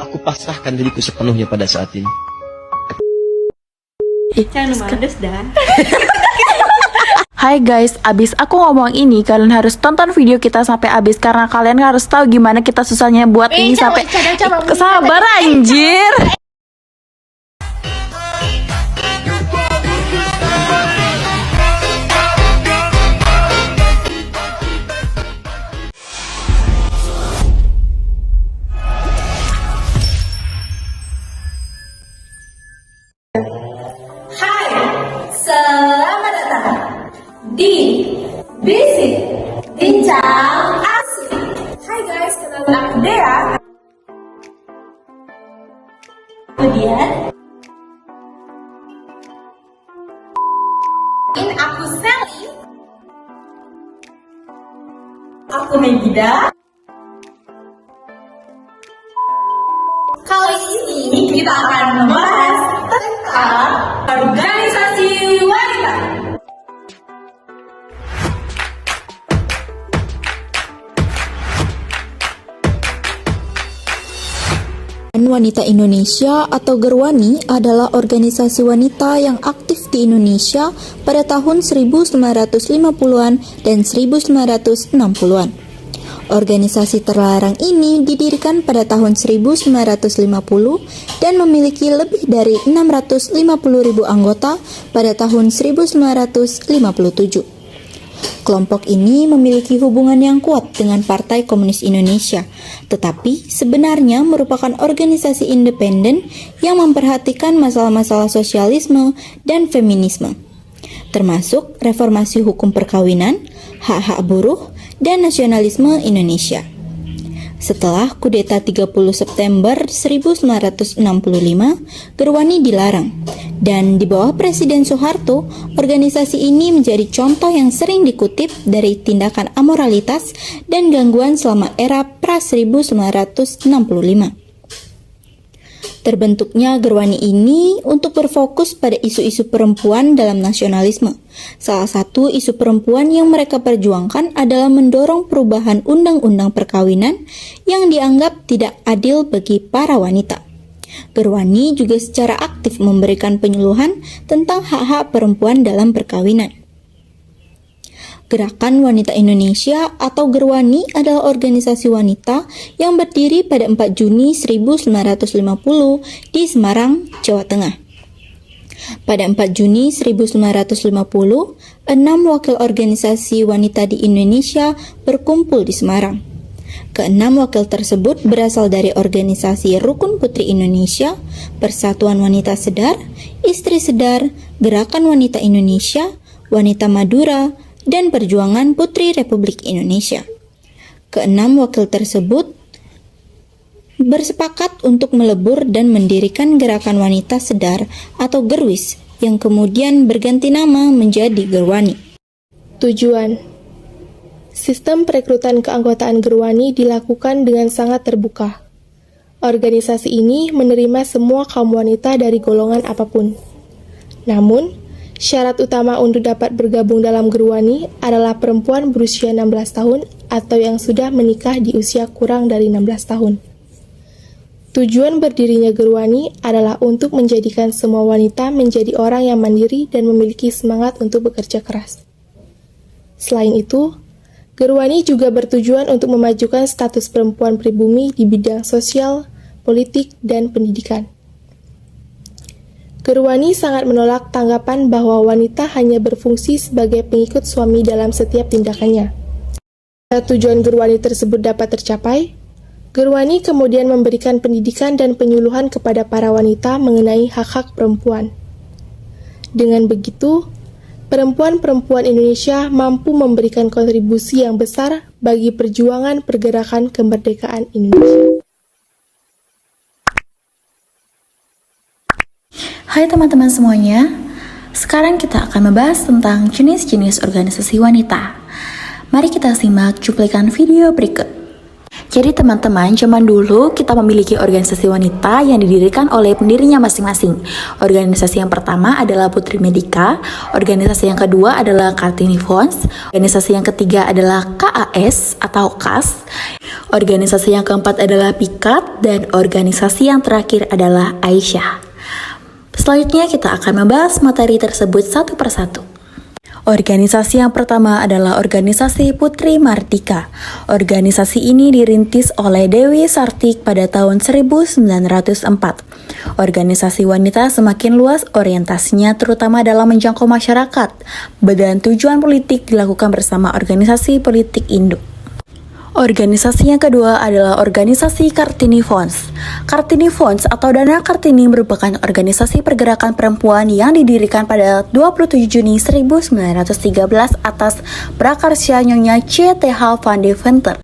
Aku pasrahkan diriku sepenuhnya pada saat ini. Jangan males dah. Hai guys, abis aku ngomong ini kalian harus tonton video kita sampai abis karena kalian harus tahu gimana kita susahnya buat ini sampai sabar anjir. Selamat datang di Bisik Bincang Asik. Hai guys, kenalin aku Dea. Kemudian ini aku Sally. Aku Megida. Kali ini kita akan membahas tentang organisasi wanita. Wanita Indonesia atau Gerwani adalah organisasi wanita yang aktif di Indonesia pada tahun 1950-an dan 1960-an. Organisasi terlarang ini didirikan pada tahun 1950 dan memiliki lebih dari 650.000 anggota pada tahun 1957. Kelompok ini memiliki hubungan yang kuat dengan Partai Komunis Indonesia, tetapi sebenarnya merupakan organisasi independen yang memperhatikan masalah-masalah sosialisme dan feminisme, termasuk reformasi hukum perkawinan, hak-hak buruh, dan nasionalisme Indonesia. Setelah kudeta 30 September 1965, Gerwani dilarang, dan di bawah Presiden Soeharto, organisasi ini menjadi contoh yang sering dikutip dari tindakan amoralitas dan gangguan selama era pra-1965. Terbentuknya Gerwani ini untuk berfokus pada isu-isu perempuan dalam nasionalisme. Salah satu isu perempuan yang mereka perjuangkan adalah mendorong perubahan undang-undang perkawinan yang dianggap tidak adil bagi para wanita. Gerwani juga secara aktif memberikan penyuluhan tentang hak-hak perempuan dalam perkawinan. Gerakan Wanita Indonesia atau Gerwani adalah organisasi wanita yang berdiri pada 4 Juni 1950 di Semarang, Jawa Tengah. Pada 4 Juni 1950, 6 wakil organisasi wanita di Indonesia berkumpul di Semarang. Keenam wakil tersebut berasal dari organisasi Rukun Putri Indonesia, Persatuan Wanita Sedar, Istri Sedar, Gerakan Wanita Indonesia, Wanita Madura, dan Perjuangan Putri Republik Indonesia. Keenam wakil tersebut bersepakat untuk melebur dan mendirikan Gerakan Wanita Sedar atau Gerwis yang kemudian berganti nama menjadi Gerwani. Tujuan: sistem perekrutan keanggotaan Gerwani dilakukan dengan sangat terbuka. Organisasi ini menerima semua kaum wanita dari golongan apapun. Namun, syarat utama untuk dapat bergabung dalam Gerwani adalah perempuan berusia 16 tahun atau yang sudah menikah di usia kurang dari 16 tahun. Tujuan berdirinya Gerwani adalah untuk menjadikan semua wanita menjadi orang yang mandiri dan memiliki semangat untuk bekerja keras. Selain itu, Gerwani juga bertujuan untuk memajukan status perempuan pribumi di bidang sosial, politik, dan pendidikan. Gerwani sangat menolak tanggapan bahwa wanita hanya berfungsi sebagai pengikut suami dalam setiap tindakannya. Jika tujuan Gerwani tersebut dapat tercapai, Gerwani kemudian memberikan pendidikan dan penyuluhan kepada para wanita mengenai hak-hak perempuan. Dengan begitu, perempuan-perempuan Indonesia mampu memberikan kontribusi yang besar bagi perjuangan pergerakan kemerdekaan Indonesia. Hai teman-teman semuanya, sekarang kita akan membahas tentang jenis-jenis organisasi wanita. Mari kita simak cuplikan video berikut. Jadi teman-teman, zaman dulu kita memiliki organisasi wanita yang didirikan oleh pendirinya masing-masing. Organisasi yang pertama adalah Putri Medika, organisasi yang kedua adalah Kartini Fonds, organisasi yang ketiga adalah KAS atau KAS, organisasi yang keempat adalah Pikat, dan organisasi yang terakhir adalah Aisyah. Selanjutnya kita akan membahas materi tersebut satu persatu. Organisasi yang pertama adalah organisasi Putri Mardika. Organisasi ini dirintis oleh Dewi Sartik pada tahun 1904. Organisasi wanita semakin luas orientasinya terutama dalam menjangkau masyarakat, dan tujuan politik dilakukan bersama organisasi politik induk. Organisasi yang kedua adalah organisasi Kartini Fonds. Kartini Fonds atau Dana Kartini merupakan organisasi pergerakan perempuan yang didirikan pada 27 Juni 1913 atas prakarya Nyonya C.Th. van Deventer.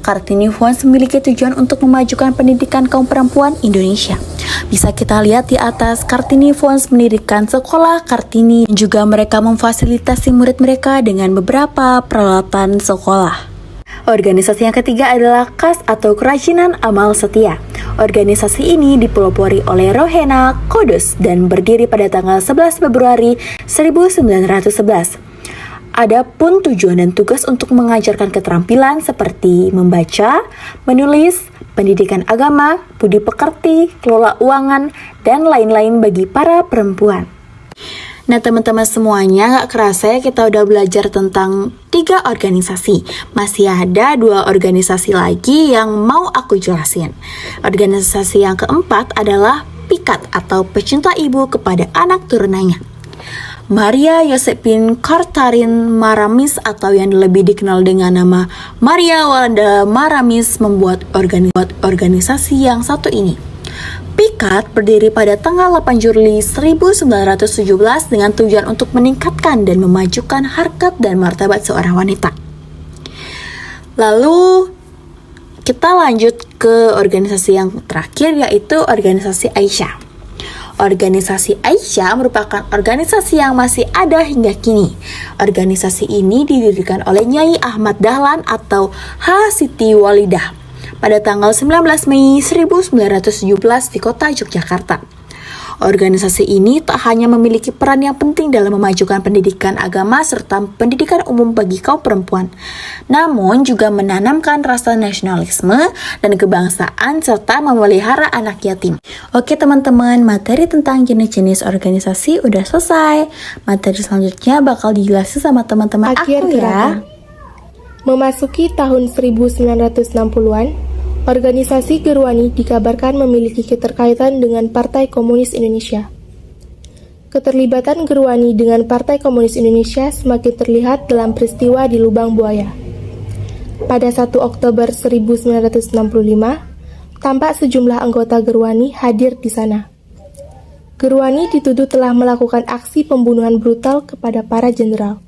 Kartini Fonds memiliki tujuan untuk memajukan pendidikan kaum perempuan Indonesia. Bisa kita lihat di atas, Kartini Fonds mendirikan sekolah Kartini dan juga mereka memfasilitasi murid mereka dengan beberapa peralatan sekolah. Organisasi yang ketiga adalah KAS atau Kerajinan Amal Setia. Organisasi ini dipelopori oleh Rohena Kudus dan berdiri pada tanggal 11 Februari 1911. Adapun tujuan dan tugas untuk mengajarkan keterampilan seperti membaca, menulis, pendidikan agama, budi pekerti, kelola keuangan, dan lain-lain bagi para perempuan. Nah teman-teman semuanya, gak kerasa ya kita udah belajar tentang 3 organisasi. Masih ada 2 organisasi lagi yang mau aku jelasin. Organisasi yang keempat adalah Pikat atau Pecinta Ibu kepada Anak Turunannya. Maria Josephine Kartarin Maramis atau yang lebih dikenal dengan nama Maria Walanda Maramis membuat organisasi yang satu ini. Pikat berdiri pada tanggal 8 Juli 1917 dengan tujuan untuk meningkatkan dan memajukan harkat dan martabat seorang wanita. Lalu kita lanjut ke organisasi yang terakhir, yaitu organisasi Aisyah. Organisasi Aisyah merupakan organisasi yang masih ada hingga kini. Organisasi ini didirikan oleh Nyai Ahmad Dahlan atau H. Siti Walidah pada tanggal 19 Mei 1917 di kota Yogyakarta. Organisasi ini tak hanya memiliki peran yang penting dalam memajukan pendidikan agama serta pendidikan umum bagi kaum perempuan, namun juga menanamkan rasa nasionalisme dan kebangsaan serta memelihara anak yatim. Oke teman-teman, materi tentang jenis-jenis organisasi udah selesai. Materi selanjutnya bakal dijelasin sama teman-teman aku ya. Memasuki tahun 1960-an, organisasi Gerwani dikabarkan memiliki keterkaitan dengan Partai Komunis Indonesia. Keterlibatan Gerwani dengan Partai Komunis Indonesia semakin terlihat dalam peristiwa di Lubang Buaya. Pada 1 Oktober 1965, tampak sejumlah anggota Gerwani hadir di sana. Gerwani dituduh telah melakukan aksi pembunuhan brutal kepada para jenderal.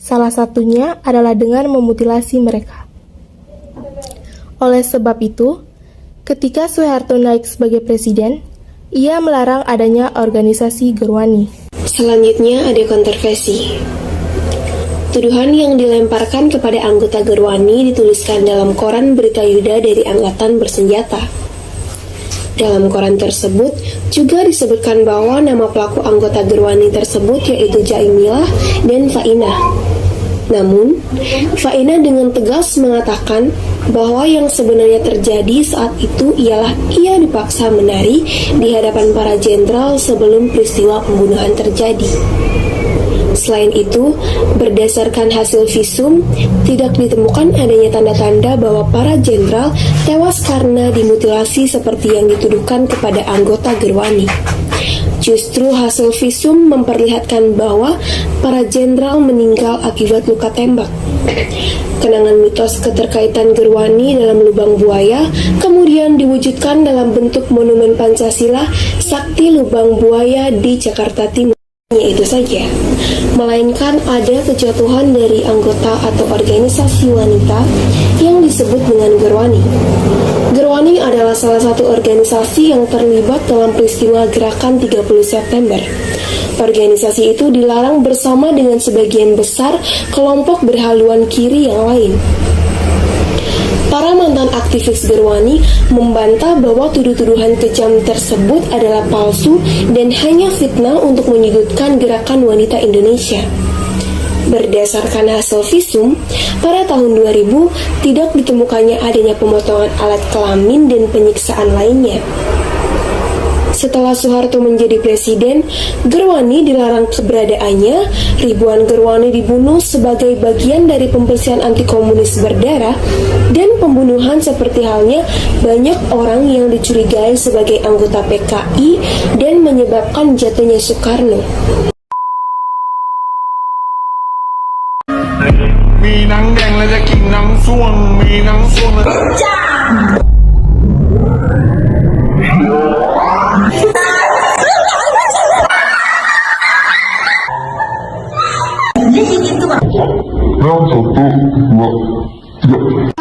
Salah satunya adalah dengan memutilasi mereka. Oleh sebab itu, ketika Soeharto naik sebagai presiden, ia melarang adanya organisasi Gerwani. Selanjutnya ada kontroversi. Tuduhan yang dilemparkan kepada anggota Gerwani dituliskan dalam koran Berita Yuda dari Angkatan Bersenjata. Dalam koran tersebut juga disebutkan bahwa nama pelaku anggota Gerwani tersebut yaitu Jaimilah dan Fainah. Namun, Fainah dengan tegas mengatakan bahwa yang sebenarnya terjadi saat itu ialah ia dipaksa menari di hadapan para jenderal sebelum peristiwa pembunuhan terjadi. Selain itu, berdasarkan hasil visum, tidak ditemukan adanya tanda-tanda bahwa para jenderal tewas karena dimutilasi seperti yang dituduhkan kepada anggota Gerwani. Justru hasil visum memperlihatkan bahwa para jenderal meninggal akibat luka tembak. Kenangan mitos keterkaitan Gerwani dalam Lubang Buaya kemudian diwujudkan dalam bentuk monumen Pancasila Sakti Lubang Buaya di Jakarta Timur. Itu saja, melainkan ada kejatuhan dari anggota atau organisasi wanita yang disebut dengan Gerwani. Gerwani adalah salah satu organisasi yang terlibat dalam peristiwa gerakan 30 September. Organisasi itu dilarang bersama dengan sebagian besar kelompok berhaluan kiri yang lain. Para mantan aktivis Gerwani membantah bahwa tuduh-tuduhan kejam tersebut adalah palsu dan hanya fitnah untuk menyudutkan gerakan wanita Indonesia. Berdasarkan hasil visum, pada tahun 2000 tidak ditemukannya adanya pemotongan alat kelamin dan penyiksaan lainnya. Setelah Soeharto menjadi presiden, Gerwani dilarang keberadaannya, ribuan Gerwani dibunuh sebagai bagian dari pembersihan anti-komunis berdarah, dan pembunuhan seperti halnya banyak orang yang dicurigai sebagai anggota PKI dan menyebabkan jatuhnya Soekarno. มีหนังแดงแล้วจะกินหนังส้วงมีหนังส้วงแล้วRound 1, 2, 3